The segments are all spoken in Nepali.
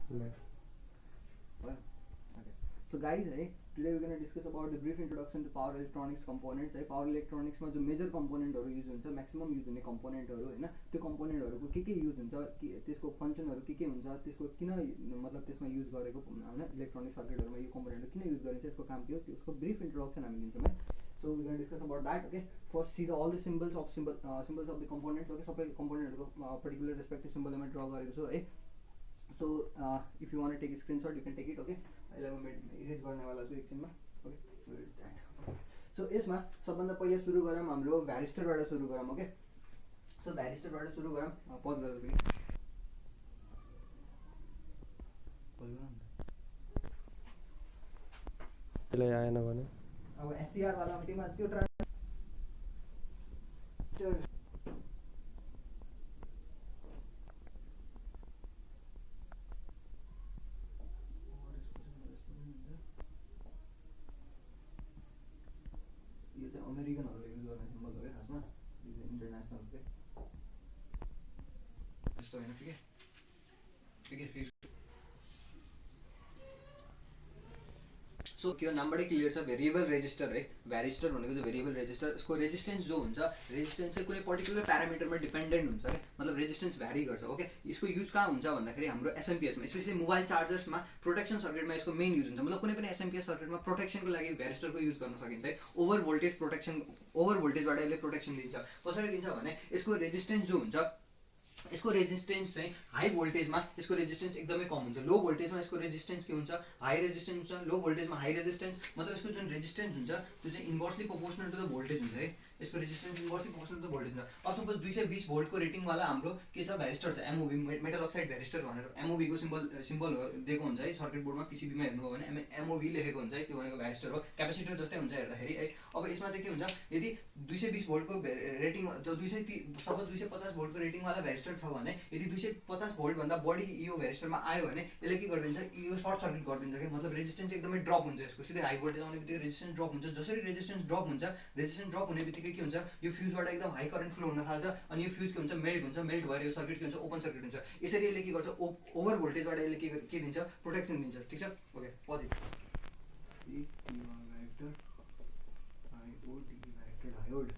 So guys, today we're going to discuss about the brief introduction to power electronics components. Power electronics में जो major component use हुन्छ, maximum use हुने component हैन, त्यो component हरुको के use हुन्छ, त्यसको function हरु के हुन्छ, त्यसको किन मतलब त्यसमा use गरेको हैन, electronic circuit हरुमा यो component किन use गरिन्छ, यसको काम के हो, त्यसको brief introduction हामी लिन्छौं है. So we're going to discuss about that. Okay, first see all the symbols of the components. Okay, सबै component हरुको particular respective symbol मा draw गरेको छु है. So if you want to take a screenshot, you can take it. Okay, I'll erase गर्ने वाला छु एकछिनमा. Okay, where is that? So यसमा सबभन्दा पहिले सुरु गरौँ हाम्रो varistor बाट सुरु गरौँ. Okay, so varistor बाट सुरु गरौँ. पज गरेर देखि त्यसले आएन भने अब SCR वाला मा त्यो अमेरिकनहरुले युज गर्ने सिम्बल हो के खासमा, यो इन्टरनेशनल के त्यस्तो हैन. ठीक है. सो के नामबाटै क्लियर छ, भेरिएबल रेजिस्टर है. भ्यारिस्टर भनेको चाहिँ भेरिएबल रेजिस्टर. यसको रेजिस्टेन्स जो हुन्छ, रेजिस्टेन्स चाहिँ कुनै पर्टिकुलर प्यारामिटरमा डिपेन्डेन्ट हुन्छ है, मतलब रेजिस्टेन्स भ्यारी गर्छ. ओके, यसको युज कहाँ हुन्छ भन्दाखेरि हाम्रो एसएमपीएसमा, स्पेशली मोबाइल चार्जर्समा प्रोटेक्सन सर्किटमा यसको मेन युज हुन्छ. मतलब कुनै पनि एसएमपीएस सर्किटमा प्रोटेक्सनको लागि भ्यारिस्टरको युज गर्न सकिन्छ है. ओभर भोल्टेजबाट यसले प्रोटेक्सन दिन्छ. कसरी दिन्छ भने यसको रेजिस्टेन्स जो हुन्छ, यसको रेजिस्टेन्स चाहिँ हाई भोल्टेजमा यसको रेजिस्टेन्स एकदमै कम हुन्छ. लो भोल्टेजमा यसको रेजिस्टेन्स के हुन्छ, हाई रेजिस्टेन्स हुन्छ. लो भोल्टेजमा हाई रेजिस्टेन्स मतलब यसको जुन रेजिस्टेन्स हुन्छ त्यो चाहिँ inversely proportional to the voltage हुन्छ है. यसको resistance inversely proportional to the voltage हुन्छ. अब सपोज 220 भोल्टको रेटिङवाला हाम्रो के छ, भ्यारिस्टर छ, एमओभी, मेटल अक्साइड भ्यारिस्टर भनेर एमओभीको सिम्बल दिएको हुन्छ है. सर्किट बोर्डमा पिसिबीमा हेर्नुभयो भने एमओभी लेखेको हुन्छ है, त्यो भनेको भ्यारिस्टर हो. क्यापेसिटर जस्तै हुन्छ हेर्दाखेरि है. अब यसमा चाहिँ के हुन्छ, यदि 220 भोल्टको रेटिङ जो 250 भोल्टको रेटिङवाला भ्यारिस्टर छ भने, यदि 250 भोल्टभन्दा बढी यो भ्यारिस्टरमा आयो भने यसले के गरिदिन्छ, यो सर्ट सर्किट गरिदिन्छ कि मतलब रेजिस्टेन्स एकदमै ड्रप हुन्छ. यसको सिधै हाई भोल्टेज आउने बित्तिकै रेजिस्टेन्स ड्रप हुन्छ. जसरी रेजिस्टेन्स ड्रप हुने बित्तिकै के हुन्छ, यो फ्युजबाट एकदम हाई करेन्ट फ्लो हुन थाल्छ अनि यो फ्युज के हुन्छ, मेल्ट भएर यो सर्किट के हुन्छ, ओपन सर्किट हुन्छ. यसरी यसले के गर्छ, ओभर भोल्टेजबाट यसले के दिन्छ, प्रोटेक्सन दिन्छ. ठिक छ. Okay, positive diode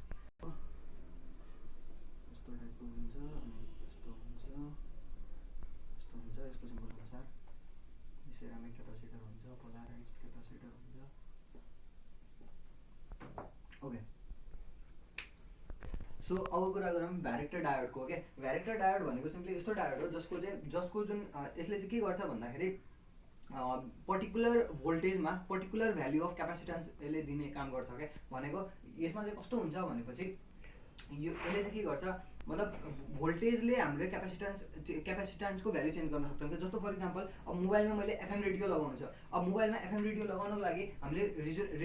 ceramic capacitor हुन्छ, पोलराइज्ड क्यापेसिटर हुन्छ. ओके, सो अब कुरा गरौँ भ्यारेक्टर डायोडको. ओके, भ्यारेक्टर डायोड भनेको सिम्पली यस्तो डायोड हो जसको जुन यसले चाहिँ के गर्छ भन्दाखेरि पर्टिकुलर भोल्टेजमा पर्टिकुलर भ्याल्यु अफ क्यापेसिटेन्स यसले दिने काम गर्छ. क्या भनेको यसमा चाहिँ कस्तो हुन्छ भनेपछि यो यसले चाहिँ के गर्छ, मतलब भोल्टेजले हाम्रो क्यापेसिटेन्सको भ्याल्यु चेन्ज गर्न सक्छ. जस्तो फर इक्जाम्पल अब मोबाइलमा मैले एफएम रेडियो लगाउनु छ. अब मोबाइलमा एफएम रेडियो लगाउनको लागि हामीले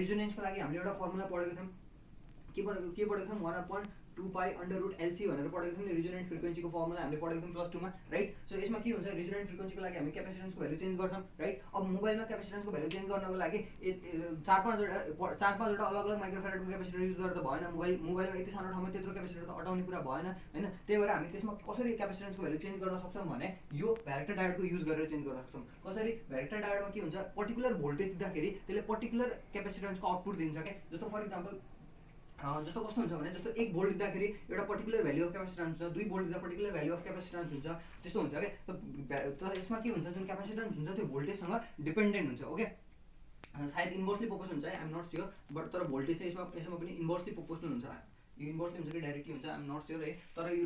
रिजोनेन्सको लागि हामीले एउटा फर्मुला पढेको थियौँ. के पढेको थियौँ, 1/2π√LC भनेर पढेको थियौँ. रिजोनेन्ट फ्रिक्वेन्सीको फर्मुला हामीले पढेको थियौँ +2 मा, राइट. सो यसमा के हुन्छ, रिजोनेन्ट फ्रिक्वेन्सीको लागि हामी क्यापेसिटेन्सको भ्याल्यु चेन्ज गर्छौँ, राइट. अब मोबाइलमा क्यापेसिटेन्सको भ्याल्यु चेन्ज गर्नको लागि 4-5वटा अलग अलग माइक्रोफेरेडको क्यापेसिटर युज गरेर त भएन. मोबाइलमा यति सानो ठाउँमा त्यत्रो क्यापेसिटर त अटाउने कुरा भएन हैन. त्यही भएर हामी त्यसमा कसरी क्यापेसिटेन्सको भ्याल्यु चेन्ज गर्न सक्छौँ भने यो भ्यारेक्टर डायोडको युज गरेर चेन्ज गर्न सक्छौँ. कसरी, भ्यारेक्टर डायोडमा के हुन्छ, पर्टिकुलर भोल्टेज दिँदाखेरि त्यसले पर्टिकुलर क्यापेसिटेन्सको आउटपुट दिन्छ. क्या जस्तो फर इक्जाम्पल जस्तो कस्तो हुन्छ भने, जस्तो 1 भोल्ट दिँदाखेरि एउटा पर्टिकुलर भ्याल्यु अफ क्यापेसिटेन्स हुन्छ, 2 भोल्ट दिँदा पर्टिकुलर भ्याल्यु अफ क्यापेसिटेन्स हुन्छ. त्यस्तो हुन्छ क्या. तर यसमा के हुन्छ, जुन क्यापेसिटेन्स हुन्छ त्यो भोल्टेजसँग डिपेन्डेन्ट हुन्छ. ओके, सायद इन्भर्सली प्रोपोर्सनल हुन्छ, I am not sure, but तर भोल्टेज चाहिँ यसमा पनि इन्भर्सली प्रोपोर्सनल हुन्छ. यो इन्भर्सली हुन्छ कि डाइरेक्टली हुन्छ, आइ एम नट स्योर है. तर यो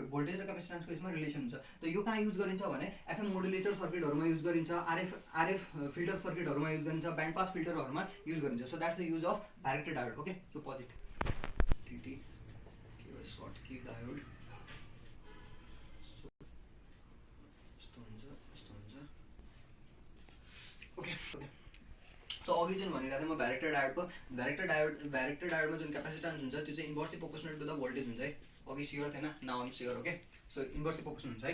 भोल्टेज र क्यापेसिटेन्सको यसमा रिलेसन हुन्छ. त यो कहाँ युज गरिन्छ भने एफएम मोडुलेटर सर्किटहरूमा युज गरिन्छ, आरएफ फिल्टर सर्किटहरूमा युज गरिन्छ, ब्यान्ड पास फिल्टरहरूमा युज गरिन्छ. So that's the use of varactor diode. Okay, so positive TT Schottky diode यस्तो हुन्छ. ओके, सो अघि जुन भनिरहेको थिएँ म भ्यारेक्टर डायोडमा जुन क्यापेसिटेन्स हुन्छ त्यो चाहिँ inversely proportional to the voltage हुन्छ है. अघि स्योर थिएन, now I'm sure. Okay, so inversely proportional हुन्छ है.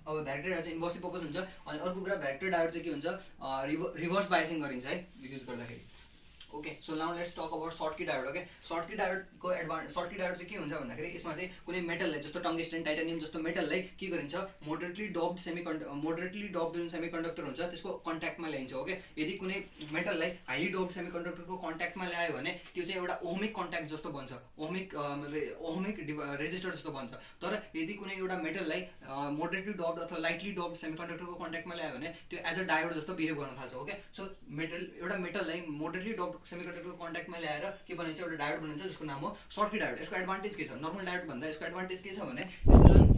अब भ्यारेक्टर डायोड चाहिँ इन्भर्सली प्रोपोर्सनल हुन्छ. अनि अर्को कुरा, भ्यारेक्टर डायोड चाहिँ के हुन्छ, रिभर्स बायसिङ गरिन्छ है युज गर्दाखेरि. Okay so now let's talk about Schottky diode okay Schottky डायोडको सर्टकी डायोड चाहिँ के हुन्छ भन्दाखेरि यसमा चाहिँ कुनै मेटललाई जस्तो टङ्गस्टन टाइटानियम जस्तो मेटललाई के गरिन्छ मोडरेटली डप्ड जुन सेमिकन्डक्टर हुन्छ त्यसको कन्ट्याक्टमा ल्याइन्छ ओके यदि कुनै मेटललाई हाइली डप्ड सेमिकन्डक्टरको कन्ट्याक्टमा ल्यायो भने त्यो चाहिँ एउटा ओहमिक कन्ट्याक्ट जस्तो बन्छ ओहमिक रेजिस्टर जस्तो बन्छ तर यदि कुनै एउटा मेटललाई मोडरेटली डप्ड अथवा लाइटली डप्ड सेमिकन्डक्टरको कन्ट्याक्टमा ल्यायो भने त्यो एज अ डायोड जस्तो बिहेभ गर्न थाल्छ ओके सो एउटा मेटललाई मोडरेटली डप्ड सेमिकन्डक्टरको कन्ट्याक्टमा ल्याएर के बनाइन्छ एउटा डायोड बनिन्छ जसको नाम हो सर्टकी डायोड यसको एडभान्टेज के छ नर्मल डायोड भन्दा यसको एडभान्टेज के छ भने यसको जुन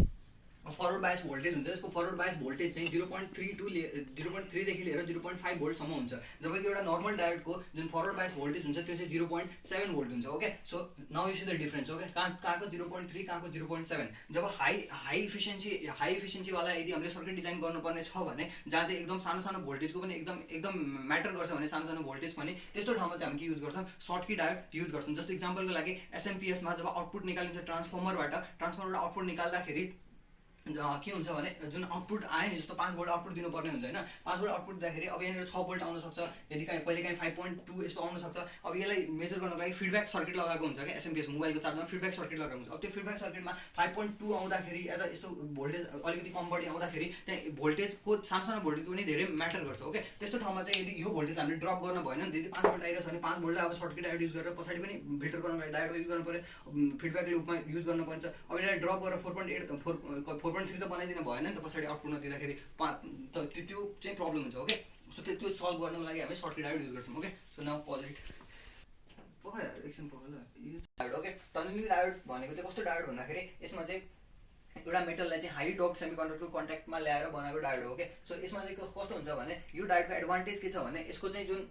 फरवर्ड बायस भोल्टेज हुन्छ यसको फरवर्ड बायस भोल्टेज चाहिँ 0.3देखि लिएर 0.5 भोल्टसम्म हुन्छ जबकि एउटा नर्मल डायोडको जुन फरवर्ड बायस भोल्टेज हुन्छ त्यो चाहिँ 0.7 भोल्ट हुन्छ okay so now you see the difference okay कहाँको 0.3 कहाँको 0.7 जब हाई इफिसियन्सीवाला यदि हामीले सर्किट डिजाइन गर्नुपर्ने छ भने जहाँ चाहिँ एकदम सानो भोल्टेजको पनि एकदम म्याटर गर्छ भने सानो भोल्टेज पनि त्यस्तो ठाउँमा चाहिँ हामी के युज गर्छौँ सर्टकी डायोड युज गर्छौँ जस्तो इक्जाम्पलको लागि एसएमपिएसमा जब आउटपुट निकालिन्छ ट्रान्सफर्मरबाट आउटपुट निकाल्दाखेरि के हुन्छ भने जुन आउटपुट आयो नि जस्तो 5 भोल्ट आउटपुट दिनुपर्ने हुन्छ होइन 5 भोल्ट आउटपुट दिँदाखेरि अब यहाँनिर 6 भोल्ट आउन सक्छ यदि कहिले 5.2 यस्तो आउन सक्छ अब यसलाई मेजर गर्नको लागि फिडब्याक सर्किट लगाएको हुन्छ क्या एसएमपिएस मोबाइलको चार्जमा फिडब्याक सर्किट लगाएको हुन्छ अब त्यो फिडब्याक सर्किटमा 5.2 आउँदाखेरि या त यस्तो भोल्टेज अलिकति कम बढी आउँदाखेरि त्यहाँ भोल्टेजको सानो भोल्टेजको पनि धेरै म्याटर गर्छ ओके त्यस्तो ठाउँमा चाहिँ यदि यो भोल्टेज हामीले ड्रप गर्न भएन नि यदि 5 भोल्ट आइरहेछ भने 5 भोल्टलाई अब सर्किट डायोड युज गरेर पछाडि पनि फिल्टर गर्नको लागि डायोड युज गर्नु पऱ्यो फिडब्याक लुपमा युज गर्नुपर्छ अब यसलाई ड्रप गरेर 4.3 त बनाइदिनु भएन नि त पछाडि आउटपुट नदिँदाखेरि त्यो चाहिँ प्रब्लम हुन्छ ओके सो त्यो सल्भ गर्नको लागि हामी सर्टकी डायोड युज गर्छौँ ओके सो नाउ पोजिट एकछिन डायोड ओके टनलिङ डायोड भनेको चाहिँ कस्तो डायोड भन्दाखेरि यसमा चाहिँ एउटा मेटललाई चाहिँ हाई डप्ड सेमिकन्डक्टरको कन्ट्याक्टमा ल्याएर बनाएको डायोड हो ओके सो यसमा चाहिँ कस्तो हुन्छ भने यो डायोडको एडभान्टेज के छ भने यसको चाहिँ जुन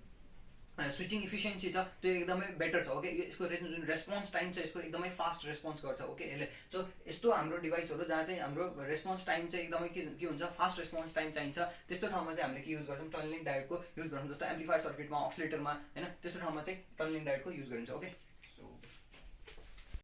स्विचिङ इफिसियन्सी छ त्यो एकदमै बेटर छ ओके यसको जुन रेस्पोन्स टाइम छ यसको एकदमै फास्ट रेस्पोन्स गर्छ ओके यसले सो यस्तो हाम्रो डिभाइसहरू जहाँ चाहिँ हाम्रो रेस्पोन्स टाइम चाहिँ एकदमै के हुन्छ फास्ट रेस्पोन्स टाइम चाहिन्छ त्यस्तो ठाउँमा चाहिँ हामीले के युज गर्छौँ टनलिङ डायोडको युज गर्छौँ जस्तो एम्प्लिफायर सर्किटमा अक्सिलेटरमा होइन त्यस्तो ठाउँमा चाहिँ टनलिङ डायोडको युज गरिन्छ ओके